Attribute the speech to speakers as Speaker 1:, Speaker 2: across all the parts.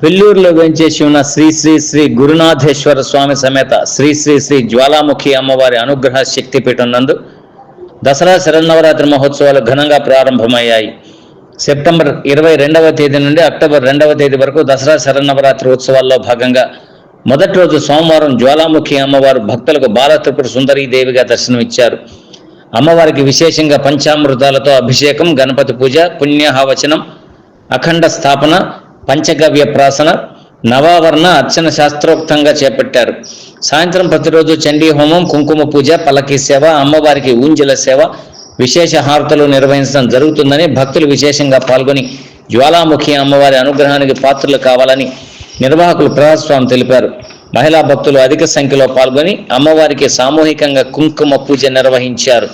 Speaker 1: పెళ్లూరులో వేంచేసి ఉన్న శ్రీ శ్రీ శ్రీ గురునాథేశ్వర స్వామి సమేత శ్రీ శ్రీ శ్రీ జ్వాలాముఖి అమ్మవారి అనుగ్రహ శక్తిపీఠం నందు దసరా శరన్నవరాత్రి మహోత్సవాలు ఘనంగా ప్రారంభమయ్యాయి. సెప్టెంబర్ 22వ తేదీ నుండి అక్టోబర్ 2వ తేదీ వరకు దసరా శరన్నవరాత్రి ఉత్సవాల్లో భాగంగా మొదటి రోజు సోమవారం జ్వాలాముఖి అమ్మవారు భక్తులకు బాలత్రిపుర సుందరీదేవిగా దర్శనమిచ్చారు. అమ్మవారికి విశేషంగా పంచామృతాలతో అభిషేకం, గణపతి పూజ, పుణ్యాహవచనం, అఖండ స్థాపన, పంచగవ్య ప్రాసన, నవావరణ అర్చన శాస్త్రోక్తంగా చేపట్టారు. సాయంత్రం ప్రతిరోజు చండీ హోమం, కుంకుమ పూజ, పల్లకీ సేవ, అమ్మవారికి ఊంజల సేవ, విశేష హారతులు నిర్వహించడం జరుగుతుందని భక్తులు విశేషంగా పాల్గొని జ్వాలాముఖి అమ్మవారి అనుగ్రహానికి పాత్రలు కావాలని నిర్వాహకులు ప్రసాదస్వామి తెలిపారు. మహిళా భక్తులు అధిక సంఖ్యలో పాల్గొని అమ్మవారికి సామూహికంగా కుంకుమ పూజ నిర్వహించారు.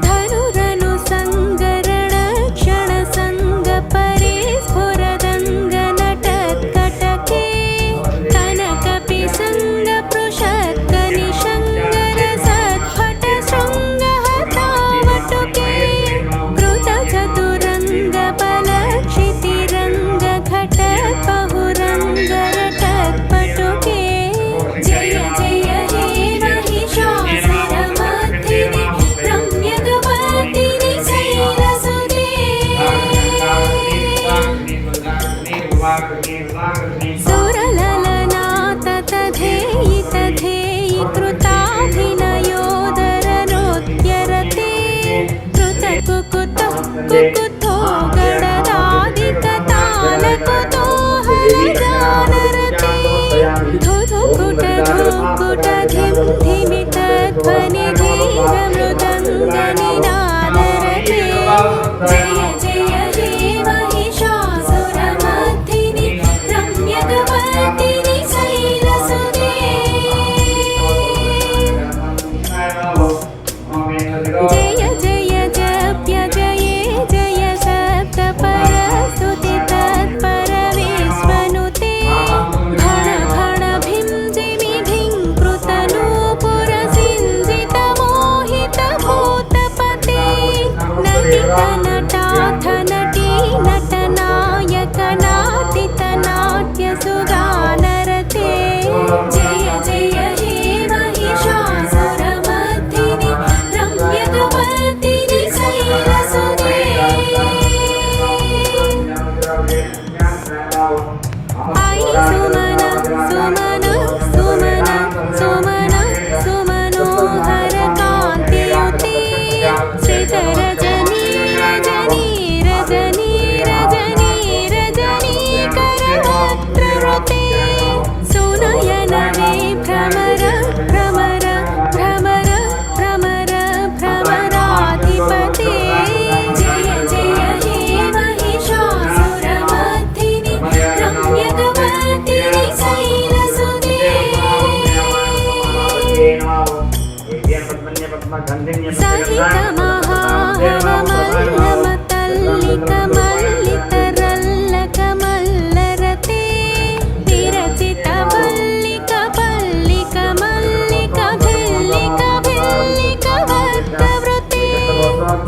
Speaker 2: धनुरनु संगरण क्षण संग परे स्फुरदंग नटत्कटके कनकपि संग पृषत्क निशंगर सत्फट शृंग हतावटुके कृत चतुरंग बल क्षितिरंग घट बहुरंग रटत्पटुके जय जय हे महिषासुरमर्दिनि रम्यकपर्दिनि शैलसुते सुरललना तथेयि तथेयि कृताभिनयोदरनृत्यरते कृतकुकुतः कुकुतो गणदादिकतालकुतो हरजानरते धुधुकुट धुकुट धिं धिमि तध्वनिधीरमृदङ्गनिनादरते जय जय हे महिषासुरमर्दिनि रम्यकपर्दिनि शैलसुते जय जय जप्य जये जय शब्दपरस्तुति तत्परमेश्वनुते भण भण भिं जिमि भिं कृतनूपुरसिञ्जितमोहितभूतपते नटित नटाथ नटी नटनायक नाटित नाट्यसुगानरते जय जय हे महिषासुरमर्दिनि रम्यकपर्दिनि शैलसुते आई सुमन सुमन सुमन सुमन सुमनोहर कान्तियुते श्रितरजनी रजनी रजनी रजनी रजनी करवक्त्रवृते सुनयन वे भ्रमर भ्रमर भ्रमर भ्रमर भ्रमराधिपते जय जय हे महिषासुरमर्दिनि रम्यकपर्दिनि शैलसुते सहितमहाहवमल्लमतल्लितमल्लितरल्लकमल्लरते विरचितवल्लिकपल्लिकमल्लिकभिल्लिकभक्तवृते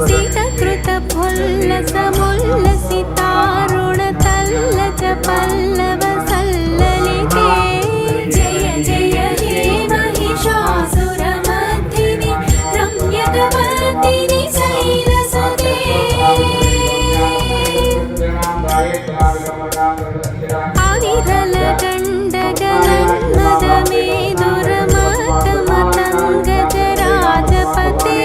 Speaker 2: सितकृतफुल्लसमुल्लसितारुणतल्लच पल्लवसल्ललिते जय जय हे महिषासुरमर्दिनि रम्यकपर्दिनि शैलसुते आविरलगण्डगणन्मदमेदुरमतमतङ्गजराजपते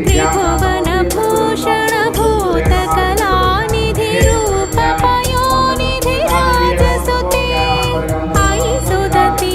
Speaker 2: त्रिभुवनभूषण भूतकलानिधिरूपपयोनिधिराजसुते आई सुदती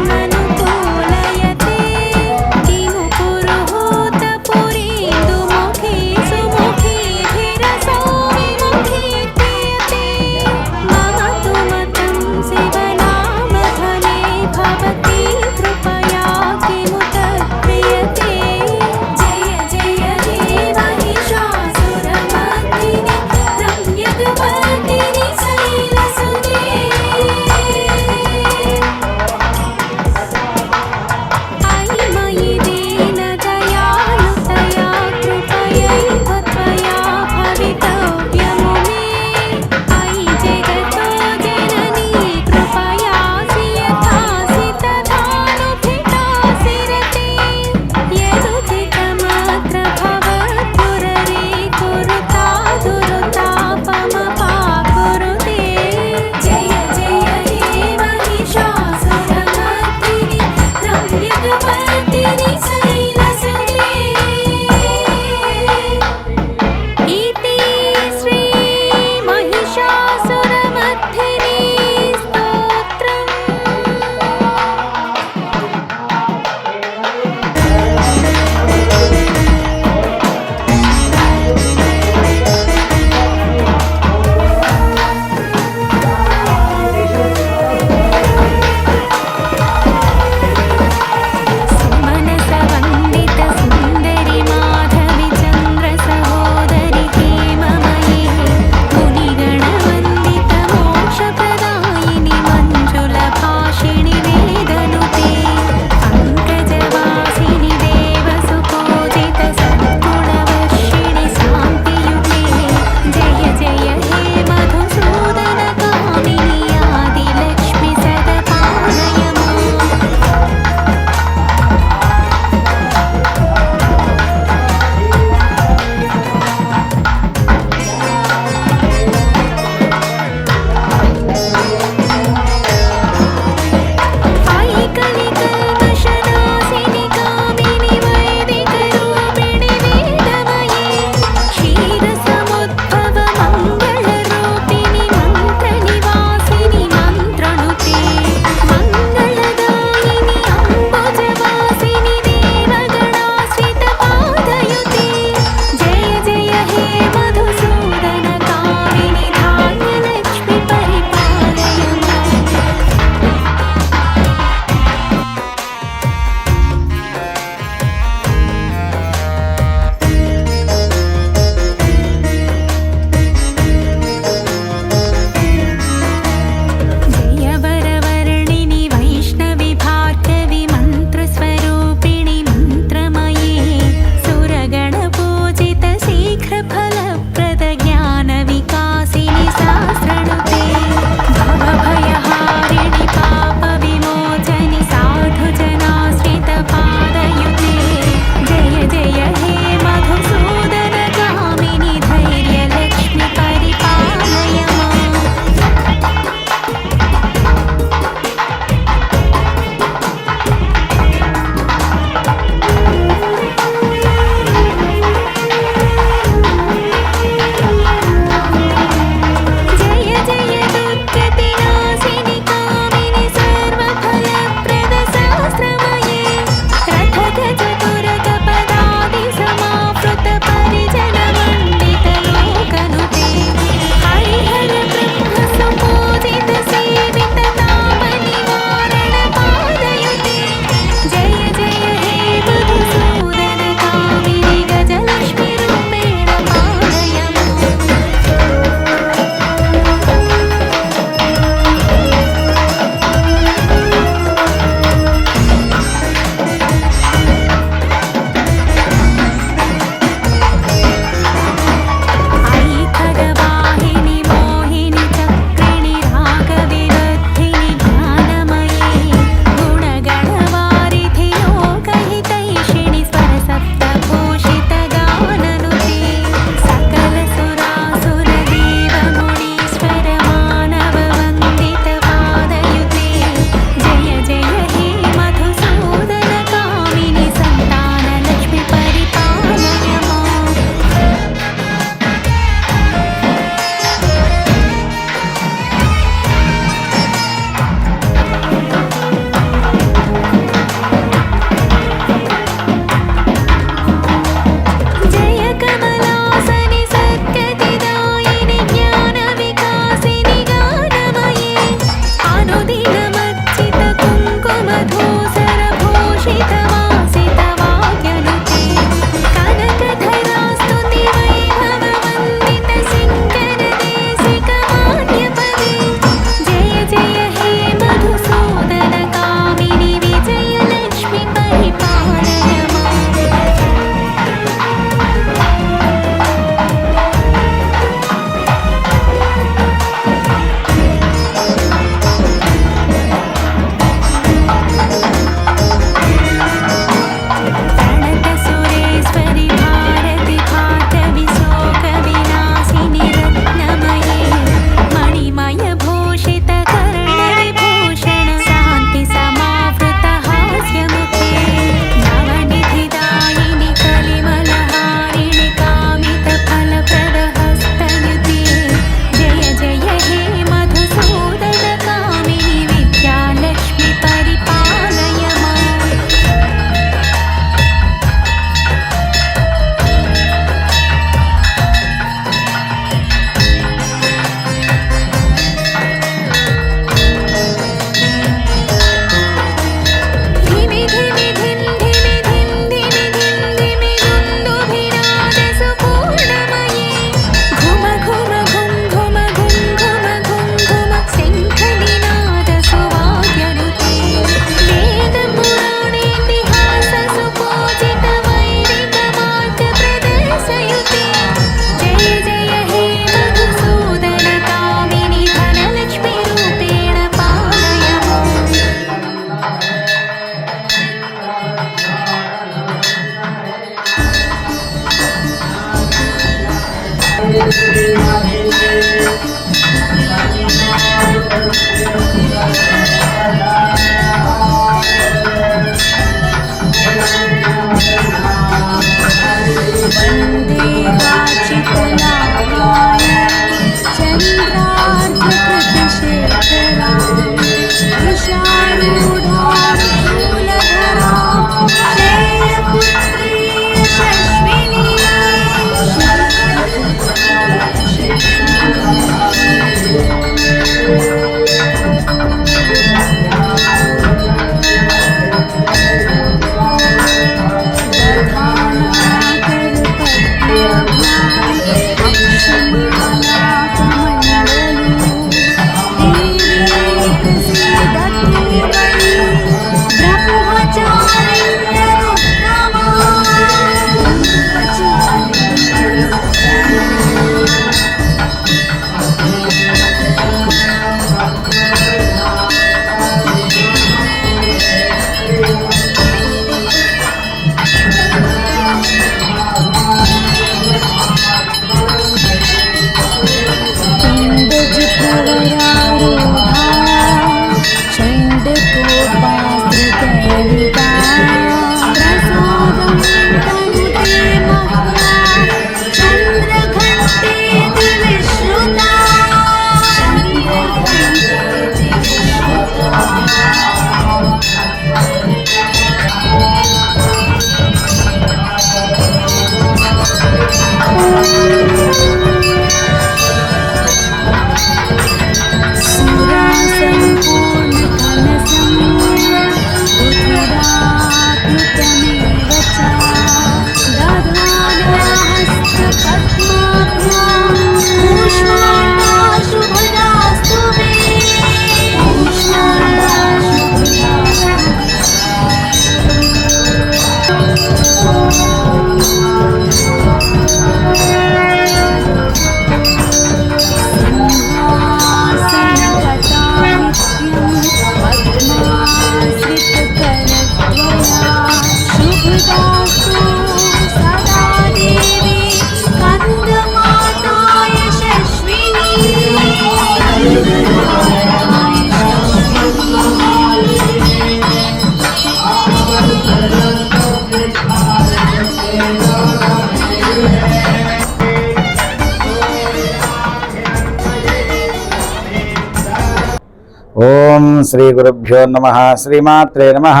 Speaker 3: శ్రీ గురుభ్యో నమః. శ్రీమాత్రే నమః.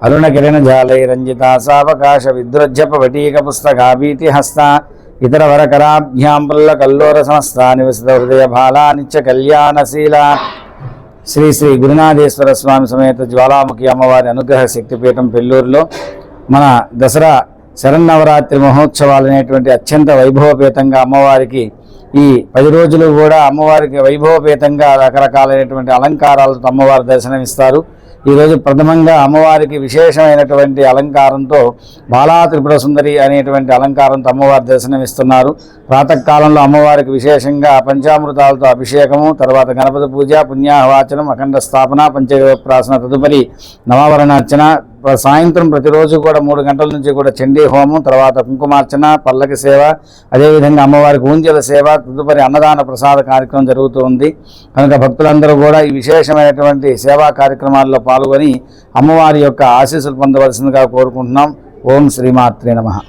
Speaker 3: అరుణకిరణజాలైరంజితా సావకాశ విద్రుజ్జపవటీక పుస్తకాభీతి హస్త ఇతర వరకరాభ్యాం పుల్లకల్లోర సమస్తా నివసిత హృదయ బాలా నిత్య కళ్యాణశీల శ్రీ శ్రీ గురునాథేశ్వర స్వామి సమేత జ్వాలాముఖి అమ్మవారి అనుగ్రహ శక్తిపీఠం పెల్లూరులో మన దసరా శరన్నవరాత్రి మహోత్సవాలు అనేటువంటి అత్యంత వైభవపేతంగా అమ్మవారికి ఈ 10 రోజులు కూడా అమ్మవారికి వైభవపేతంగా రకరకాలైనటువంటి అలంకారాలతో అమ్మవారు దర్శనమిస్తారు. ఈరోజు ప్రథమంగా అమ్మవారికి విశేషమైనటువంటి అలంకారంతో బాలా త్రిపుర సుందరి అనేటువంటి అలంకారంతో అమ్మవారి దర్శనమిస్తున్నారు. ప్రాతకాలంలో అమ్మవారికి విశేషంగా పంచామృతాలతో అభిషేకము, తర్వాత గణపతి పూజ, పుణ్యాహవాచనం, అఖండ స్థాపన, పంచగవ్య ప్రాసన, తదుపరి నవావరణార్చన. సాయంత్రం ప్రతిరోజు కూడా 3 గంటల నుంచి కూడా చండీ హోమం, తర్వాత కుంకుమార్చన, పల్లకి సేవ, అదేవిధంగా అమ్మవారికి ఊంజల సేవ, తదుపరి అన్నదాన ప్రసాద కార్యక్రమం జరుగుతూ ఉంది. కనుక భక్తులందరూ కూడా ఈ విశేషమైనటువంటి సేవా కార్యక్రమాల్లో పాల్గొని అమ్మవారి యొక్క ఆశీస్సులు పొందవలసిందిగా కోరుకుంటున్నాం. ఓం శ్రీమాత్రే నమః.